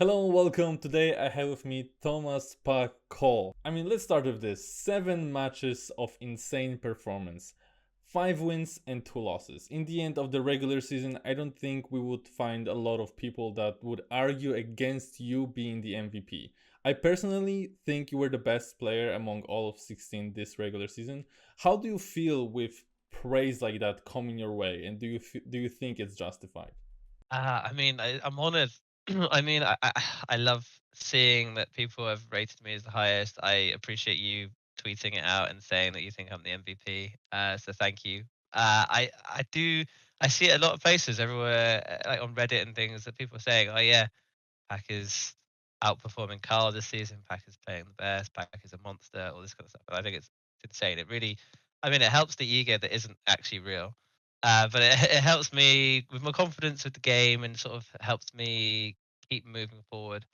Hello and welcome. Today I have with me Thomas Paca. Let's start with this. 7 matches of insane performance. 5 wins and 2 losses. In the end of the regular season, I don't think we would find a lot of people that would argue against you being the MVP. I personally think you were the best player among all of 16 this regular season. How do you feel with praise like that coming your way, and do you think it's justified? I'm honored. I love seeing that people have rated me as the highest. I appreciate you tweeting it out and saying that you think I'm the MVP. So thank you. I do. I see it a lot of places everywhere, like on Reddit and things, that people are saying, "Oh yeah, Pac is outperforming Carl this season. Pac is playing the best. Pac is a monster. All this kind of stuff." And I think it's insane. It really, it helps the ego that isn't actually real. But it helps me with my confidence with the game and sort of helps me keep moving forward.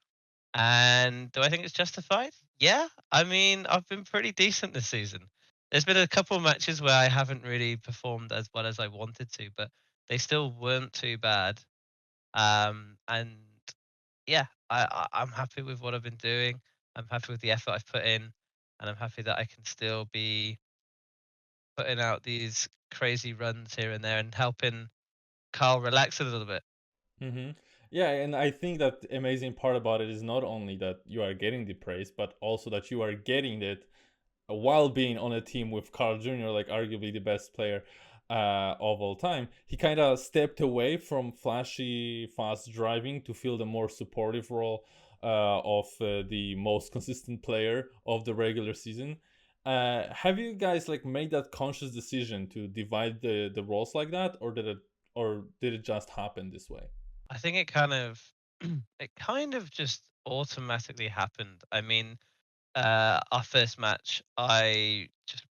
And do I think it's justified? Yeah. I've been pretty decent this season. There's been a couple of matches where I haven't really performed as well as I wanted to, but they still weren't too bad. And yeah, I'm happy with what I've been doing. I'm happy with the effort I've put in, and I'm happy that I can still be putting out these crazy runs here and there and helping Carl relax a little bit. hmm Yeah, and I think that the amazing part about it is not only that you are getting the praise, but also that you are getting it while being on a team with Carl Jr., like arguably the best player of all time. He kind of stepped away from flashy, fast driving to fill the more supportive role of the most consistent player of the regular season. Have you guys like made that conscious decision to divide the roles like that, or did it just happen this way? I think it kind of it kind of just automatically happened. Our first match, I just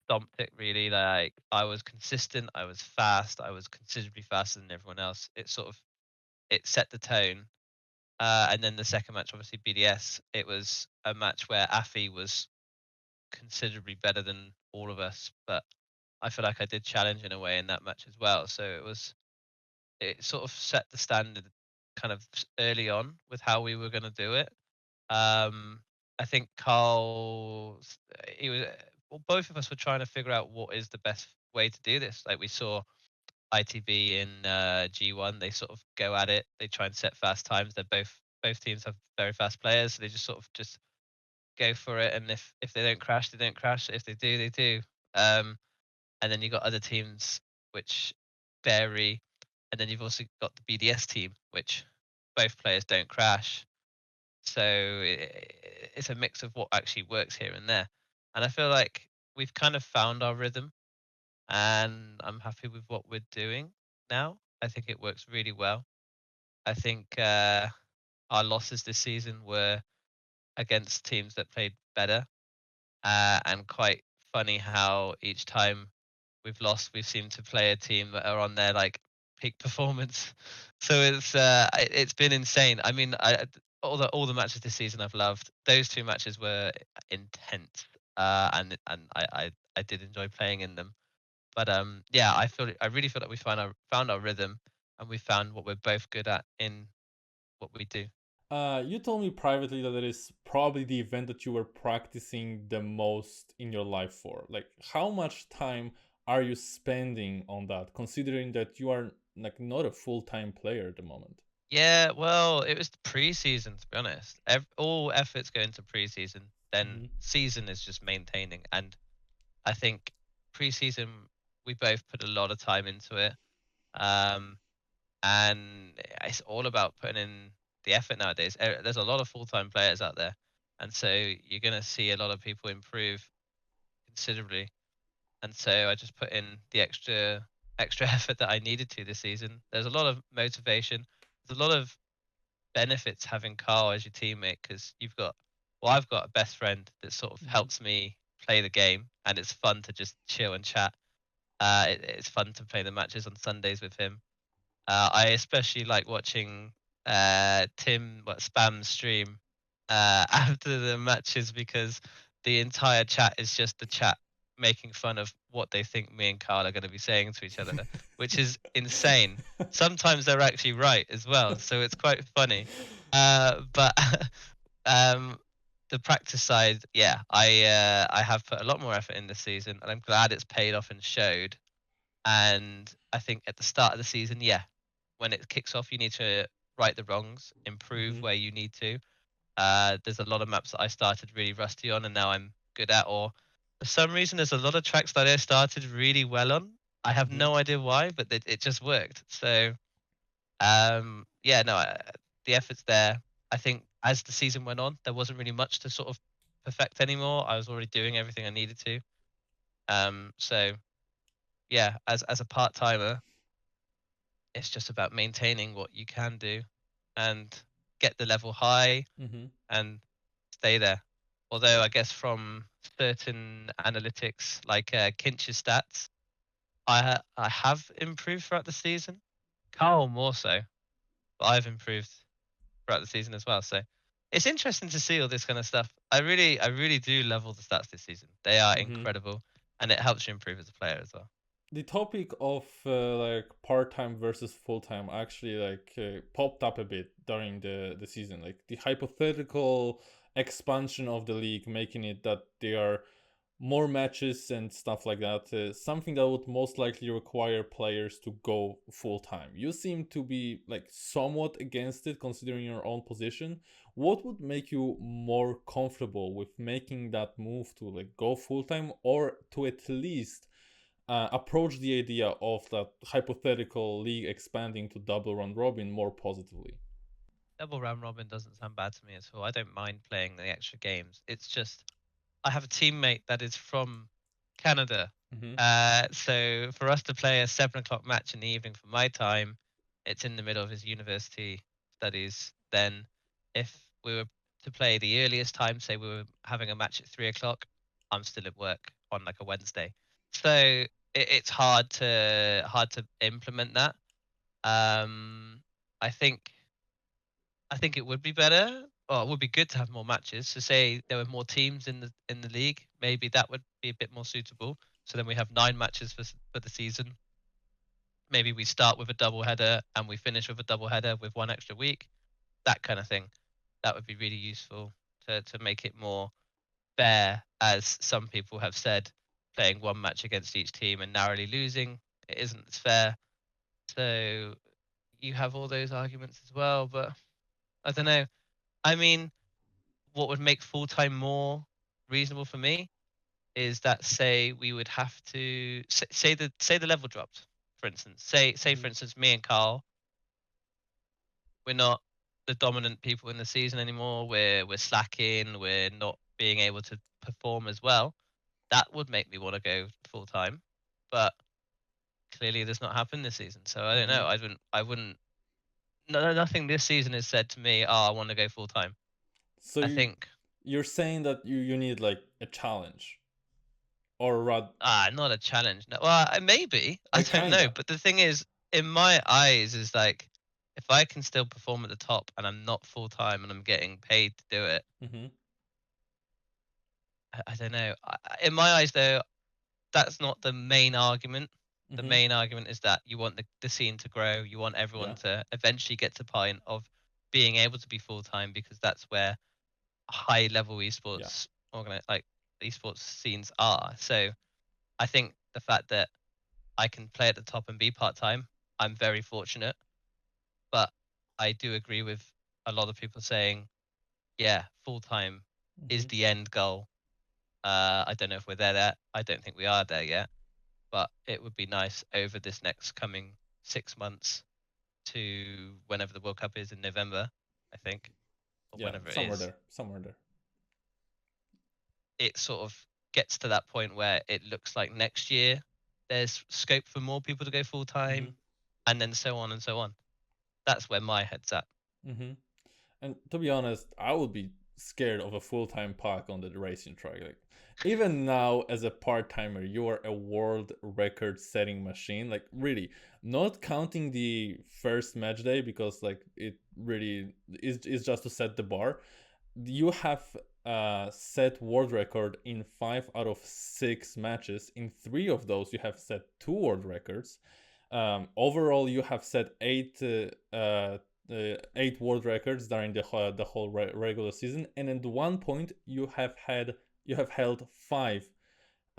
stomped it really. Like I was consistent, I was fast, I was considerably faster than everyone else. It set the tone. And then the second match, obviously BDS, it was a match where Afi was considerably better than all of us, but I feel like I did challenge in a way in that match as well. So it sort of set the standard kind of early on with how we were going to do it. Um, I think Carl, he was, well, both of us were trying to figure out what is the best way to do this. Like we saw ITB in G1, they sort of go at it. They try and set fast times. Both teams have very fast players, so they just sort of just go for it. And if they don't crash, they don't crash. If they do, they do. Um, and then you've got other teams which vary, and then you've also got the BDS team, which both players don't crash. So it's a mix of what actually works here and there. And I feel like we've kind of found our rhythm, and I'm happy with what we're doing now. I think it works really well. I think our losses this season were against teams that played better, and quite funny how each time we've lost, we seem to play a team that are on their like peak performance. So it's been insane. All the matches this season I've loved. Those two matches were intense, and I did enjoy playing in them. But yeah, I really feel like we found our rhythm, and we found what we're both good at in what we do. You told me privately that it is probably the event that you were practicing the most in your life for. Like, how much time are you spending on that, considering that you are like not a full-time player at the moment? Yeah, well, it was the preseason to be honest. All efforts go into preseason. Then hmm season is just maintaining, and I think preseason we both put a lot of time into it. Um, and it's all about putting in the effort nowadays. There's a lot of full-time players out there, and so you're gonna see a lot of people improve considerably. And so I just put in the extra effort that I needed to this season. There's a lot of motivation. There's a lot of benefits having Carl as your teammate because I've got a best friend that sort of hmm helps me play the game, and it's fun to just chill and chat. It's fun to play the matches on Sundays with him. I especially like watching Tim spam stream after the matches because the entire chat is just the chat. making fun of what they think me and Carl are going to be saying to each other, which is insane. Sometimes they're actually right as well, so it's quite funny. But um, the practice side, yeah, I have put a lot more effort in this season, and I'm glad it's paid off and showed. And I think at the start of the season, yeah, when it kicks off, you need to right the wrongs, improve Hmm. where you need to. There's a lot of maps that I started really rusty on, and now I'm good at. Or for some reason, there's a lot of tracks that I started really well on. I have Hmm. no idea why, but it just worked. So yeah, no, the effort's there. I think as the season went on, there wasn't really much to sort of perfect anymore. I was already doing everything I needed to. So yeah, as a part timer, it's just about maintaining what you can do and get the level high Hmm. and stay there. Although I guess from certain analytics like Kinch's stats, I have improved throughout the season. Carl more so, but I've improved throughout the season as well. So it's interesting to see all this kind of stuff. I really do love all the stats this season. They are Hmm. incredible, and it helps you improve as a player as well. The topic of like part-time versus full-time actually like popped up a bit during the season, like the hypothetical expansion of the league, making it that there are more matches and stuff like that, something that would most likely require players to go full-time. You seem to be like somewhat against it considering your own position. What would make you more comfortable with making that move to like go full-time, or to at least approach the idea of that hypothetical league expanding to double round robin more positively? Double round robin doesn't sound bad to me at all. I don't mind playing the extra games. It's just I have a teammate that is from Canada. Mm-hmm. So for us to play a 7 o'clock match in the evening for my time, it's in the middle of his university studies. Then if we were to play the earliest time, say we were having a match at 3 o'clock, I'm still at work on like a Wednesday. So it's hard to implement that. Um, I think I think it would be better, or it would be good to have more matches. So say there were more teams in the league, maybe that would be a bit more suitable. So then we have 9 matches for the season. Maybe we start with a double header and we finish with a double header with one extra week. That kind of thing. That would be really useful to make it more fair, as some people have said, playing one match against each team and narrowly losing, it isn't as fair. So you have all those arguments as well, but I don't know. I mean, what would make full time more reasonable for me is that, say we would have to say the level dropped, for instance. Say Mm-hmm. for instance me and Carl, we're not the dominant people in the season anymore. We're slacking. We're not being able to perform as well. That would make me want to go full time, but clearly that's not happened this season. So I don't Mm-hmm. know. I wouldn't. No, nothing this season has said to me, "Oh, I want to go full time." So I think you're saying that you need like a challenge, or rather Not a challenge. No, well, maybe. I don't know. kinda. But the thing is, in my eyes, is like if I can still perform at the top and I'm not full time and I'm getting paid to do it, Mm-hmm. I don't know. In my eyes, though, that's not the main argument. The Mm-hmm. main argument is that you want the scene to grow. You want everyone Yeah. to eventually get to the point of being able to be full time, because that's where high level Yeah. esports like esports scenes are. So I think the fact that I can play at the top and be part time. I'm very fortunate, but I do agree with a lot of people saying, yeah, full time is Mm-hmm. the end goal. I don't know if we're there yet. I don't think we are there yet, but it would be nice over this next coming 6 months to whenever the World Cup is in November, I think, or Yeah. whenever it Somewhere is. there. Somewhere there. It sort of gets to that point where it looks like next year there's scope for more people to go full Mm-hmm. time, and then so on and so on. That's where my head's at. Mm-hmm. And to be honest, I would be scared of a full-time park on the racing track. Like, even now, as a part-timer, you are a world record-setting machine. Like, really, not counting the first match day because like it really is just to set the bar. You have set world record in 5 out of 6 matches. In 3 of those, you have set 2 world records. Overall, you have set 8 world records during the whole regular season, and at one point you have held 5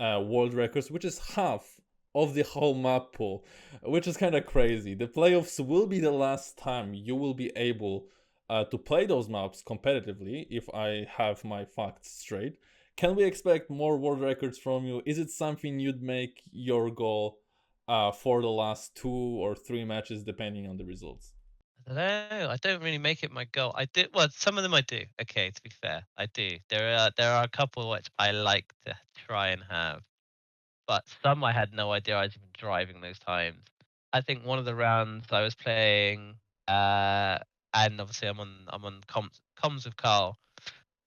world records, which is half of the whole map pool, which is kind of crazy. The playoffs will be the last time you will be able to play those maps competitively, if I have my facts straight. Can we expect more world records from you? Is it something you'd make your goal for the last 2 or 3 matches, depending on the results? I don't know. I don't really make it my goal. I do, well, some of them I do. Okay, to be fair, I do. There are a couple which I like to try and have, but some I had no idea I was even driving those times. I think one of the rounds I was playing, and obviously I'm on comms with Carl,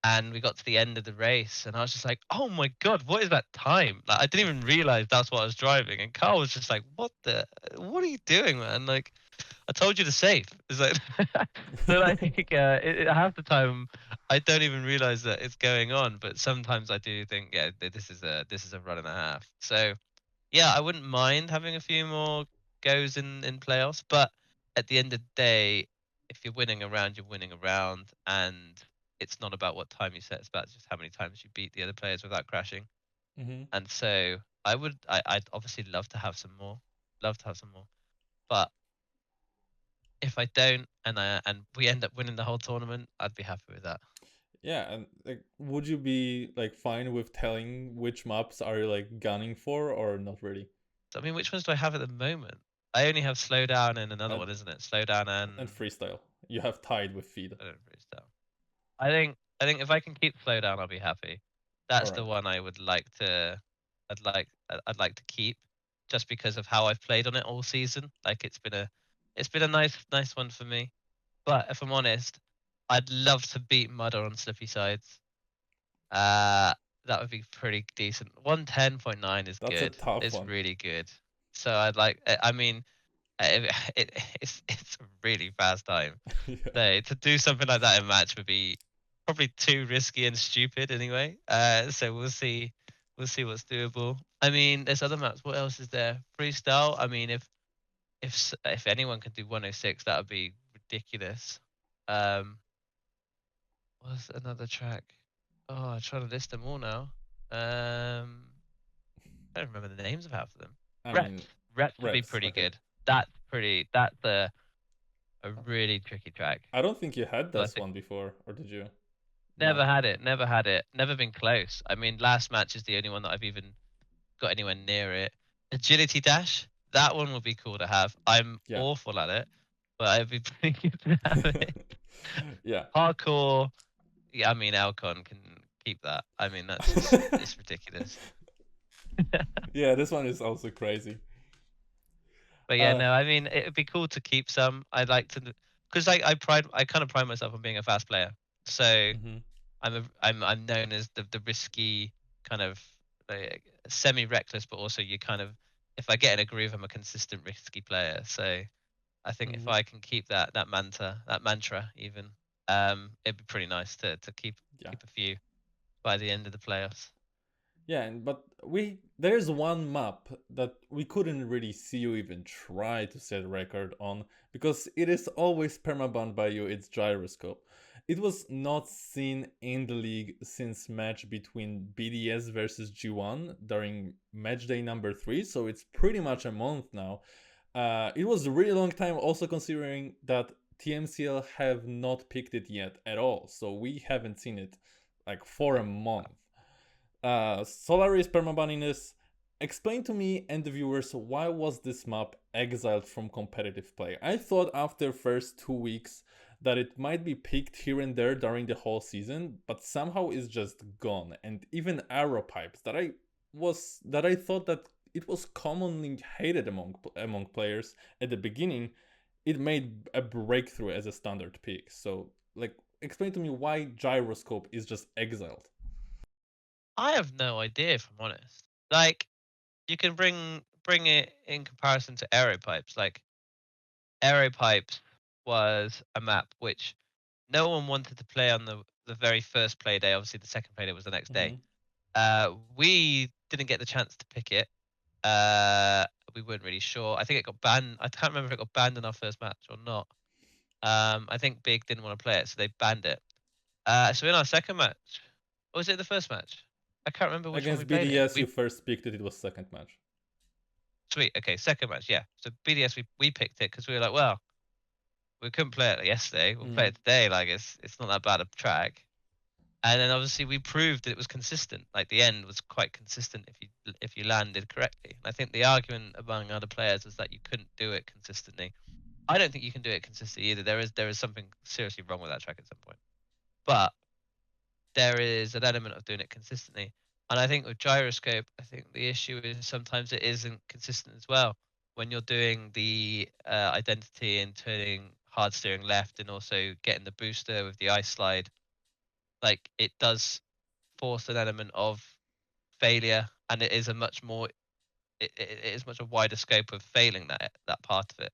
and we got to the end of the race, and I was just like, "Oh my god, what is that time?" Like I didn't even realize that's what I was driving, and Carl was just like, what are you doing, man? Like I told you to save." It's like, so like half the time I don't even realize that it's going on, but sometimes I do think, yeah, this is a run and a half. So yeah, I wouldn't mind having a few more goes in playoffs, but at the end of the day, if you're winning around, you're winning around, and it's not about what time you set; it's about just how many times you beat the other players without crashing. Mm-hmm. And so I'd obviously love to have some more, but if I don't, and we end up winning the whole tournament, I'd be happy with that. Yeah, and like, would you be like fine with telling which maps are you like gunning for, or not really? So, I mean, which ones do I have at the moment? I only have slowdown and another And one, isn't it? Slowdown and and freestyle. You have tied with feed. I don't know, freestyle. I think if I can keep slowdown, I'll be happy. All That's the right. one I would like to. I'd like to keep, just because of how I've played on it all season. Like it's been a nice one for me. But if I'm honest, I'd love to beat Mudda on Slippy Sides. Uh, that would be pretty decent. 110.9 is That's a good. tough It's one. really good. So I'd like. I mean, it's a really fast time. Yeah. So to do something like that in match would be probably too risky and stupid anyway. So we'll see. We'll see what's doable. I mean, there's other maps. What else is there? Freestyle. I mean, if anyone could do 106, that would be ridiculous. Um, what's another track? Oh, I'm trying to list them all now. I don't remember the names of half of them. I mean, Reps. Reps would be reps. pretty Okay. good. That's pretty. That's a really tricky track. I don't think you had So I this think one before, or did you? never Not. had it. Never had it. Never been close. I mean, last match is the only one that I've even got anywhere near it. Agility dash. That one would be cool to have. I'm Yeah. awful at it, but it'd be pretty good to have it. Yeah. Hardcore. Yeah, I mean, Alcon can keep that. I mean, that's just it's ridiculous. Yeah, this one is also crazy. But yeah, Uh. no, I mean, it'd be cool to keep some. I'd like to, because I kind of pride myself on being a fast player. So Mhm. I'm known as the risky kind of, like, semi reckless, but also you kind of, if I get in a groove, I'm a consistent risky player. So I think if Mhm. I can keep that mantra even, it'd be pretty nice to keep Yeah. a few by the end of the playoffs. Yeah, but there's one map that we couldn't really see you even try to set a record on, because it is always permabanned by you. It's Gyroscope. It was not seen in the league since match between BDS versus G1 during match day number 3, so it's pretty much a month now. It was a really long time, also considering that TMCL have not picked it yet at all, so we haven't seen it like for a month. Solary's permabanniness. Explain to me and the viewers, why was this map exiled from competitive play? I thought after first 2 weeks that it might be picked here and there during the whole season, but somehow it's just gone. And even arrow pipes that I thought that it was commonly hated among players at the beginning, it made a breakthrough as a standard pick. So like, explain to me why gyroscope is just exiled. I have no idea, if I'm honest. Like, you can bring it in comparison to aero pipes. Like, aero pipes was a map which no one wanted to play on the very first play day. Obviously, the second play day was the next day. Mm-hmm. We didn't get the chance to pick it. Uh, we weren't really sure. I think it got banned. I can't remember if it got banned in our first match or not. I think Big didn't want to play it, so they banned it. So in our second match, or was it the first match? I can't remember which one we Against played it in. BDS, you first picked it. It was second match. Sweet. Okay, second match. Yeah. So BDS, we picked it because we were like, well, we couldn't play it yesterday. We'll play Mm-hmm. it today. Like it's not that bad a track. And then obviously we proved that it was consistent. Like the end was quite consistent if you landed correctly. And I think the argument among other players was that you couldn't do it consistently. I don't think you can do it consistently either. There is something seriously wrong with that track at some point. But there is an element of doing it consistently. And I think with gyroscope, I think the issue is sometimes it isn't consistent as well. When you're doing the identity and turning hard steering left and also getting the booster with the ice slide, like it does force an element of failure, and it is a much more it is much a wider scope of failing that part of it.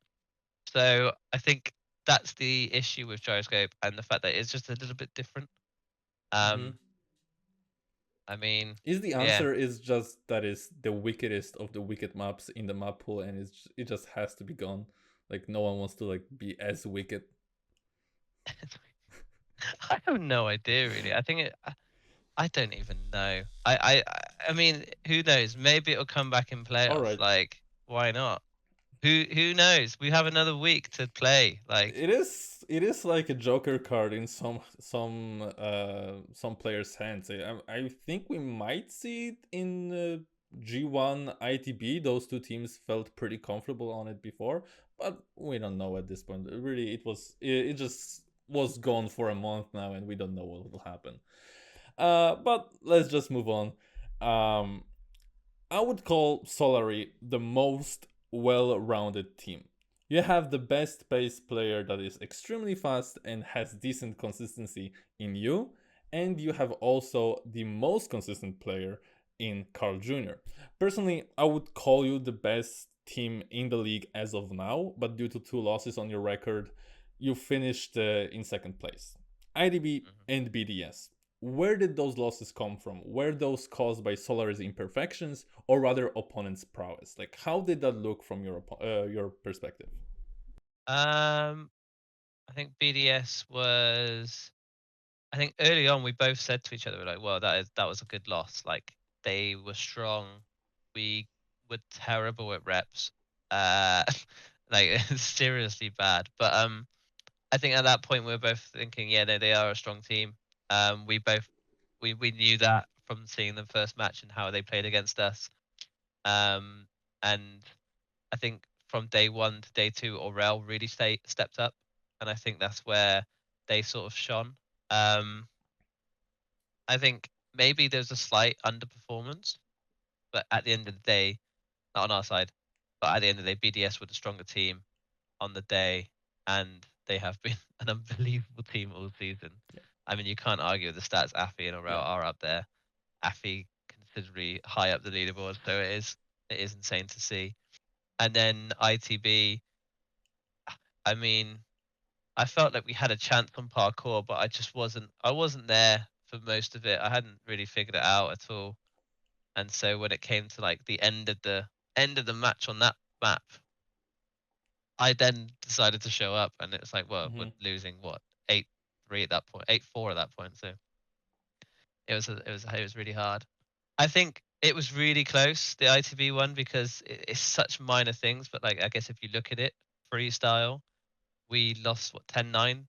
So I think that's the issue with gyroscope and the fact that it's just a little bit different. Mm-hmm. Um, I mean, Is the yeah. answer is just that is the wickedest of the wicked maps in the map pool, and it just has to be gone. Like no one wants to like be as wicked. I have no idea really. I think I don't even know. I mean, who knows? Maybe it'll come back in All playoffs. right, Like, why not? Who knows? We have another week to play. Like, it is like a joker card in some players' hands. I think we might see it in G1 ITB. Those two teams felt pretty comfortable on it before, but we don't know at this point. Really, it just was gone for a month now, and we don't know what will happen. But let's just move on. Um, I would call Solary the most well rounded team. You have the best pace player that is extremely fast and has decent consistency in you, and you have also the most consistent player in Carl Jr. Personally, I would call you the best team in the league as of now, but due to two losses on your record, you finished in second place. IDB mhm. and BDS. Where did those losses come from? Were those caused by Solary's imperfections, or rather opponent's prowess? Like, how did that look from your perspective? um, I think BDS was. I think early on we both said to each other, we're like, "Well, that was a good loss." Like they were strong. We were terrible at reps. Uh, like seriously bad. But I think at that point we were both thinking, yeah, they are a strong team. We both we knew that from seeing the first match and how they played against us. Um, and I think from day one to day two, Orel really stepped up, and I think that's where they sort of shone. Um, I think maybe there's a slight underperformance, but at the end of the day, not on our side, but at the end of the day, BDS were the stronger team on the day, and they have been an unbelievable team all season. Yeah, I mean, you can't argue with the stats. Affy and Orel yeah, are up there. Affy considerably high up the leaderboard, so it is insane to see. And then ITB, I mean, I felt like we had a chance on parkour, but I wasn't there for most of it. I hadn't really figured it out at all. And so when it came to like the end of the match on that map, I then decided to show up, and it's like, well, we're mm-hmm. losing what 8-3 at that point, 8-4 at that point. So it was really hard. I think it was really close, the ITB one, because it's such minor things. But like, I guess if you look at it, freestyle, we lost what 10-9,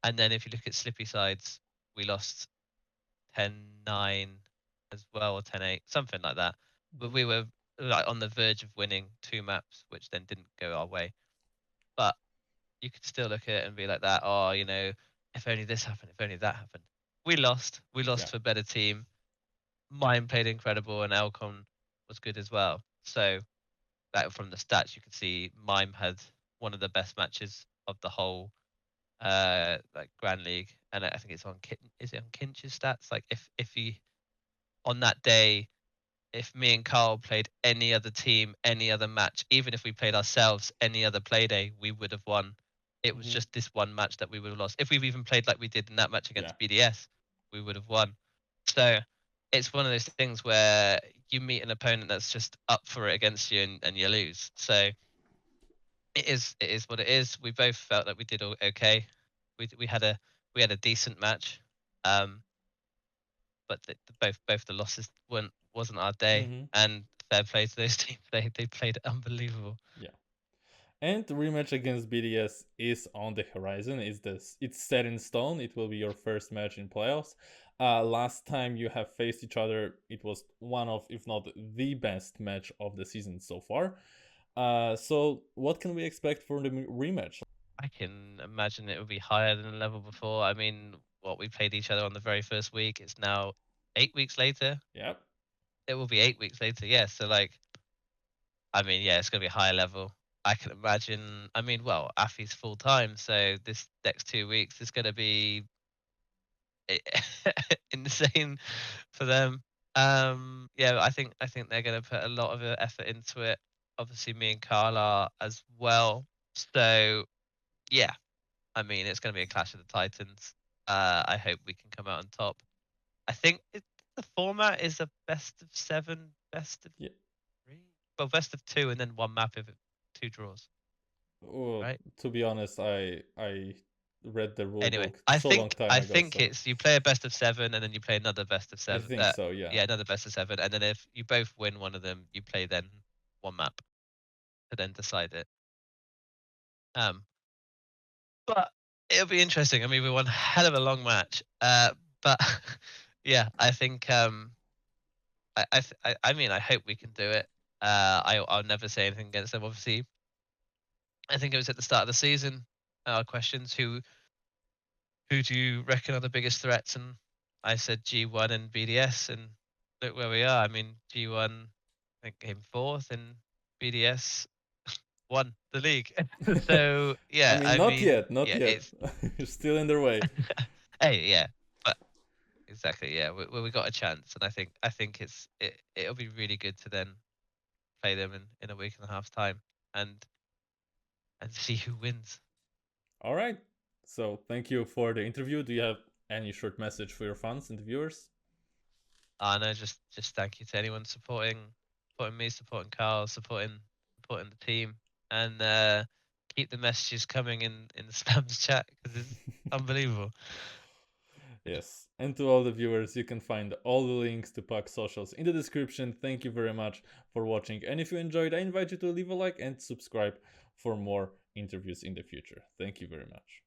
and then if you look at Slippy Sides, we lost 10-9 as well, or 10-8, something like that. But Mm-hmm. we were like on the verge of winning two maps, which then didn't go our way. But you could still look at it and be like that. Oh, if only this happened, if only that happened. We lost. We Yeah, lost to a better team. Mine played incredible, and Elcon was good as well. So that from the stats, you could see Mime had one of the best matches of the whole like Grand League, and I think it's on is it on Kinch's stats? Like if he on that day, if me and Carl played any other team, any other match, even if we played ourselves any other play day, we would have won. It was Hmm. just this one match that we would have lost. If we've even played like we did in that match Yeah. against BDS, we would have won. So it's one of those things where you meet an opponent that's just up for it against you, and you lose. So it is what it is. We both felt that we did okay. We had a decent match, um, but both the losses wasn't our day. Hmm. And fair play to those teams. They played unbelievable. Yeah. And the rematch against BDS is on the horizon. It's set in stone. It will be your first match in playoffs. Last time you have faced each other, it was one of, if not the best match of the season so far. So what can we expect for the rematch? I can imagine it would be higher than the level before. I mean, what we played each other on the very first week. It's now 8 weeks later. Yep. It will be 8 weeks later. Yeah. So like, I mean, yeah, it's gonna be a higher level. I can imagine. I mean, well, Afi's full time, so this next 2 weeks is gonna be insane for them. Yeah, I think they're gonna put a lot of effort into it. Obviously, me and Carl are as well. So yeah, I mean, it's going to be a clash of the titans. I hope we can come out on top. I think the format is a best of seven, best of Yeah. three, well, best of two, and then one map if it, two draws, Well, right? to be honest, I read the rule Anyway, book I so long think time I ago, think so it's you play a best of seven, and then you play another best of I seven. think so. Yeah. Yeah, another best of seven, and then if you both win one of them, you play then one map to then decide it. Um, but it'll be interesting. I mean, we won a hell of a long match. But yeah, I think I mean, I hope we can do it. I'll never say anything against them. Obviously, I think it was at the start of the season. Questions: who do you reckon are the biggest threats? And I said G1 and BDS, and look where we are. I mean, G1 I think came fourth, and BDS won the league. So I yeah, mean, I not mean, yet, not yeah, yet. it's You're still in their way. hey, yeah, but exactly, yeah, we got a chance, and I think it'll be really good to then play them in a week and a half's time, and see who wins. All right. So thank you for the interview. Do you have any short message for your fans and viewers? No, just thank you to anyone supporting me, supporting Carl, supporting the team, and keep the messages coming in the spams chat because it's unbelievable. Yes. And to all the viewers, you can find all the links to Puck socials in the description. Thank you very much for watching. And if you enjoyed, I invite you to leave a like and subscribe for more interviews in the future. Thank you very much.